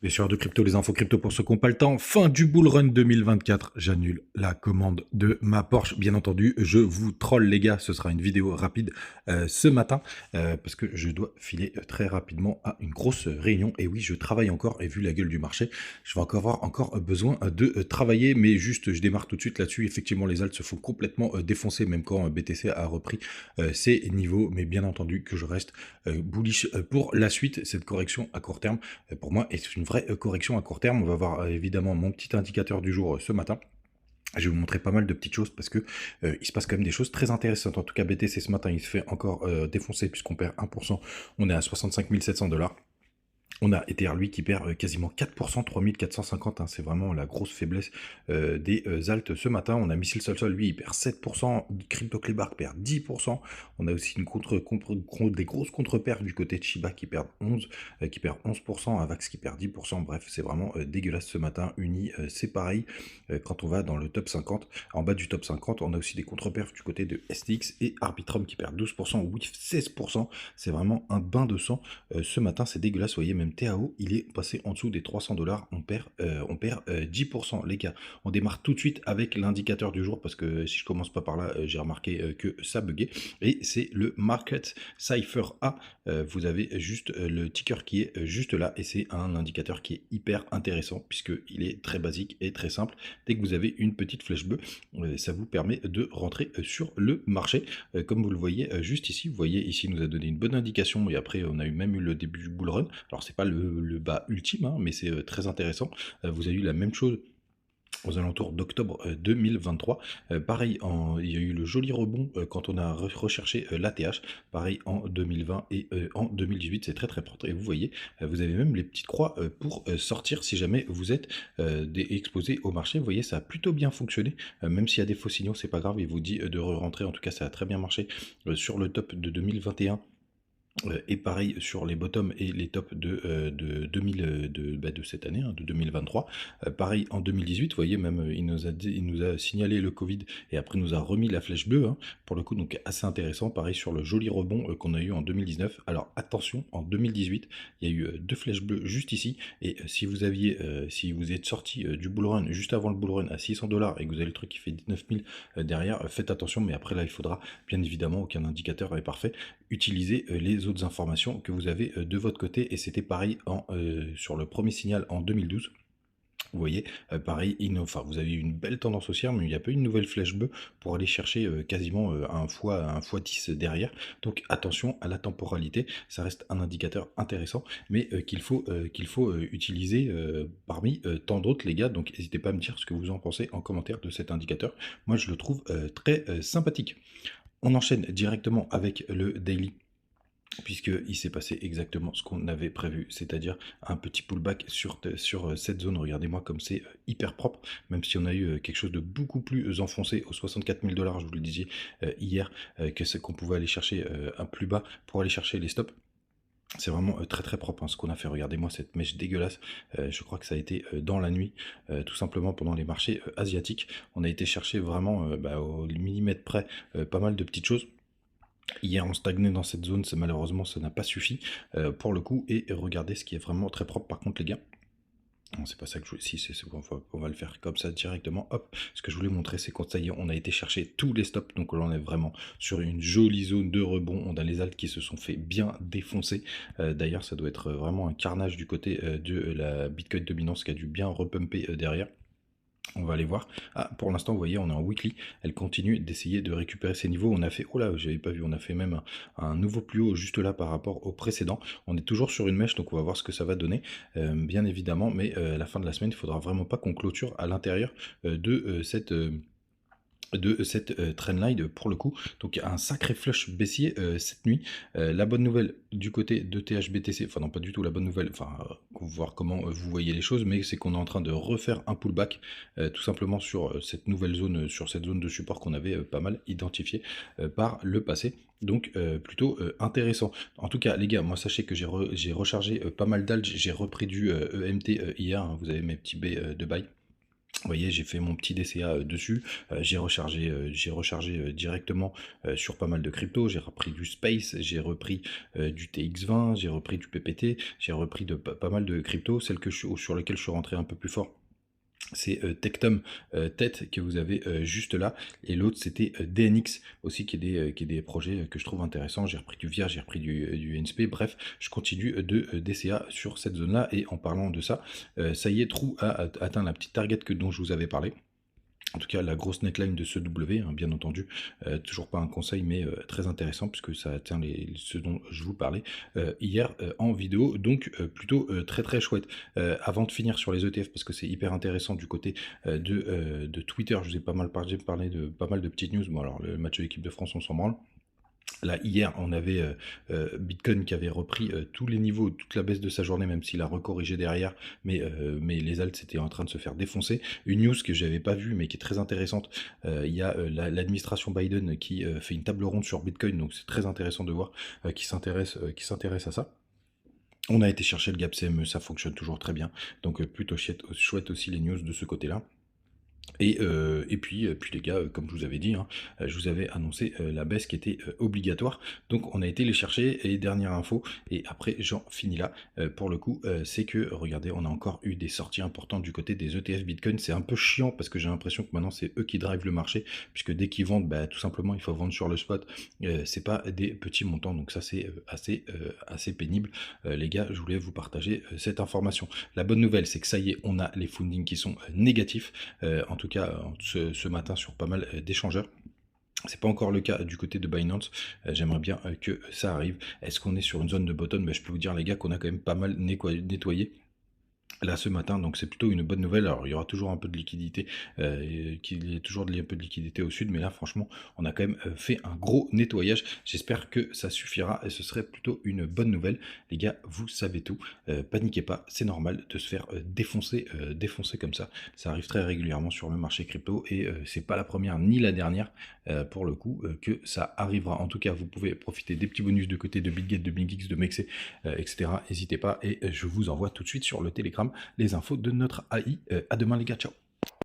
Les sueurs de crypto, les infos crypto pour ceux qui n'ont pas le temps. Fin du bull run 2024. J'annule la commande de ma Porsche. Bien entendu, je vous troll les gars. Ce sera une vidéo rapide ce matin parce que je dois filer très rapidement à une grosse réunion. Et oui, je travaille encore et vu la gueule du marché, je vais encore avoir besoin de travailler. Mais juste, je démarre tout de suite là-dessus. Effectivement, les alts se font complètement défoncer même quand BTC a repris ses niveaux. Mais bien entendu que je reste bullish pour la suite. Cette correction à court terme, pour moi, est une vraie correction à court terme. On va voir évidemment mon petit indicateur du jour ce matin. Je vais vous montrer pas mal de petites choses parce que il se passe quand même des choses très intéressantes. En tout cas, BTC ce matin, il se fait encore défoncer puisqu'on perd 1%. On est à 65 700 $. On a Ether, lui, qui perd quasiment 4%, 3450, hein, c'est vraiment la grosse faiblesse des alts ce matin. On a Missile Sol, lui, il perd 7%, Crypto Klebar perd 10%. On a aussi des grosses contre-perfs du côté de Shiba qui perd 11%, Avax qui perd 10%. Bref, c'est vraiment dégueulasse ce matin. Uni, c'est pareil. Quand on va dans le top 50, en bas du top 50, on a aussi des contre-perfs du côté de STX et Arbitrum qui perd 12%, WIF 16%. C'est vraiment un bain de sang ce matin, c'est dégueulasse. Vous voyez, même TAO, il est passé en dessous des 300 $. On perd 10%, les gars. On démarre tout de suite avec l'indicateur du jour parce que si je commence pas par là, j'ai remarqué que ça buguait. Et c'est le Market Cypher A. Vous avez juste le ticker qui est juste là et c'est un indicateur qui est hyper intéressant puisqu'il est très basique et très simple. Dès que vous avez une petite flèche bleue, ça vous permet de rentrer sur le marché. Comme vous le voyez juste ici, vous voyez ici, il nous a donné une bonne indication et après on a même eu le début du bull run. Alors c'est pas le bas ultime, hein, mais c'est très intéressant. Vous avez eu la même chose aux alentours d'octobre 2023. Pareil, il y a eu le joli rebond quand on a recherché l'ATH, pareil en 2020 et en 2018, c'est très très propre. Et vous voyez, vous avez même les petites croix pour sortir si jamais vous êtes exposé au marché. Vous voyez, ça a plutôt bien fonctionné, même s'il y a des faux signaux, c'est pas grave, il vous dit de re-rentrer. En tout cas, ça a très bien marché sur le top de 2021. Et pareil sur les bottoms et les tops de 2000 de cette année, hein, de 2023. Pareil en 2018, vous voyez, même il nous a signalé le Covid et après nous a remis la flèche bleue, hein, pour le coup, donc assez intéressant. Pareil sur le joli rebond qu'on a eu en 2019. Alors attention, en 2018, il y a eu deux flèches bleues juste ici. Et si vous êtes sorti du bull run juste avant le bull run à 600 $ et que vous avez le truc qui fait 19 000 derrière, faites attention. Mais après là, il faudra bien évidemment, aucun indicateur est parfait, utiliser les autres informations que vous avez de votre côté. Et c'était pareil sur le premier signal en 2012. Vous voyez, pareil, vous avez une belle tendance haussière, mais il n'y a pas une nouvelle flèche bleue pour aller chercher quasiment un fois 10 derrière. Donc attention à la temporalité, ça reste un indicateur intéressant, mais qu'il faut utiliser parmi tant d'autres, les gars. Donc n'hésitez pas à me dire ce que vous en pensez en commentaire de cet indicateur. Moi, je le trouve très sympathique. On enchaîne directement avec le daily, puisqu'il s'est passé exactement ce qu'on avait prévu, c'est-à-dire un petit pullback sur cette zone. Regardez-moi comme c'est hyper propre, même si on a eu quelque chose de beaucoup plus enfoncé aux 64 000 $, je vous le disais hier, qu'on pouvait aller chercher un plus bas pour aller chercher les stops. C'est vraiment très très propre, hein, ce qu'on a fait. Regardez-moi cette mèche dégueulasse. Je crois que ça a été dans la nuit, tout simplement pendant les marchés asiatiques. On a été chercher vraiment au millimètre près pas mal de petites choses. Hier on stagnait dans cette zone, malheureusement ça n'a pas suffi pour le coup. Et regardez ce qui est vraiment très propre par contre, les gars. Non, c'est pas ça que je voulais. Si, on va le faire comme ça directement. Hop. Ce que je voulais montrer, c'est quand ça y est, on a été chercher tous les stops. Donc là, on est vraiment sur une jolie zone de rebond. On a les alts qui se sont fait bien défoncer. D'ailleurs, ça doit être vraiment un carnage du côté de la Bitcoin dominance qui a dû bien repumper derrière. On va aller voir. Ah, pour l'instant, vous voyez, on est en weekly. Elle continue d'essayer de récupérer ses niveaux. On a fait, oh là, j'avais pas vu, on a fait même un nouveau plus haut juste là par rapport au précédent. On est toujours sur une mèche, donc on va voir ce que ça va donner, bien évidemment. Mais à la fin de la semaine, il faudra vraiment pas qu'on clôture à l'intérieur de cette trendline pour le coup. Donc un sacré flush baissier cette nuit. La bonne nouvelle du côté de THBTC, enfin non pas du tout la bonne nouvelle, voir comment vous voyez les choses, mais c'est qu'on est en train de refaire un pullback tout simplement sur cette nouvelle zone, sur cette zone de support qu'on avait pas mal identifié par le passé. Donc plutôt intéressant. En tout cas les gars, moi sachez que j'ai rechargé pas mal d'alges, j'ai repris du EMT hier, hein, vous avez mes petits B de buy. Vous voyez, j'ai fait mon petit DCA dessus, j'ai rechargé directement sur pas mal de cryptos, j'ai repris du Space, j'ai repris du TX20, j'ai repris du PPT, j'ai repris de pas mal de cryptos, celle sur lesquelles je suis rentré un peu plus fort. C'est Tectum Tête que vous avez juste là, et l'autre c'était DNX aussi, qui est des projets que je trouve intéressants. J'ai repris du VIA, j'ai repris du NSP, bref, je continue de DCA sur cette zone là. Et en parlant de ça, ça y est, True a atteint la petite target dont je vous avais parlé. En tout cas, la grosse netline de ce W, hein, bien entendu, toujours pas un conseil, mais très intéressant, puisque ça atteint ce dont je vous parlais hier en vidéo, donc plutôt très très chouette. Avant de finir sur les ETF, parce que c'est hyper intéressant du côté de Twitter, je vous ai pas mal parlé de pas mal de petites news. Bon, alors le match de l'équipe de France, on s'en branle. Là, hier, on avait Bitcoin qui avait repris tous les niveaux, toute la baisse de sa journée, même s'il a recorrigé derrière, mais les alts étaient en train de se faire défoncer. Une news que j'avais pas vue, mais qui est très intéressante, il y a l'administration Biden qui fait une table ronde sur Bitcoin, donc c'est très intéressant de voir qui s'intéresse à ça. On a été chercher le gap CME, ça fonctionne toujours très bien, donc plutôt chouette aussi les news de ce côté-là. Et puis les gars, comme je vous avais dit, hein, je vous avais annoncé la baisse qui était obligatoire. Donc on a été les chercher, et dernière info, et après j'en finis là, pour le coup, c'est que, regardez, on a encore eu des sorties importantes du côté des ETF Bitcoin. C'est un peu chiant parce que j'ai l'impression que maintenant c'est eux qui drivent le marché, puisque dès qu'ils vendent, bah, tout simplement il faut vendre sur le spot. C'est pas des petits montants, donc ça c'est assez pénible. Les gars, je voulais vous partager cette information. La bonne nouvelle, c'est que ça y est, on a les fundings qui sont négatifs. En tout cas ce matin sur pas mal d'échangeurs. C'est pas encore le cas du côté de Binance. J'aimerais bien que ça arrive. Est-ce qu'on est sur une zone de bottom? Je peux vous dire, les gars, qu'on a quand même pas mal nettoyé là ce matin, donc c'est plutôt une bonne nouvelle. Alors il y aura toujours un peu de liquidité, qu'il y ait toujours un peu de liquidité au sud, mais là franchement on a quand même fait un gros nettoyage. J'espère que ça suffira, et ce serait plutôt une bonne nouvelle. Les gars, vous savez tout, paniquez pas, c'est normal de se faire défoncer comme ça arrive très régulièrement sur le marché crypto, et c'est pas la première ni la dernière pour le coup que ça arrivera. En tout cas, vous pouvez profiter des petits bonus de côté de BitGet, de BlinkX, de Mexer, etc. N'hésitez pas, et je vous envoie tout de suite sur le Telegram les infos de notre AI. À demain les gars, ciao.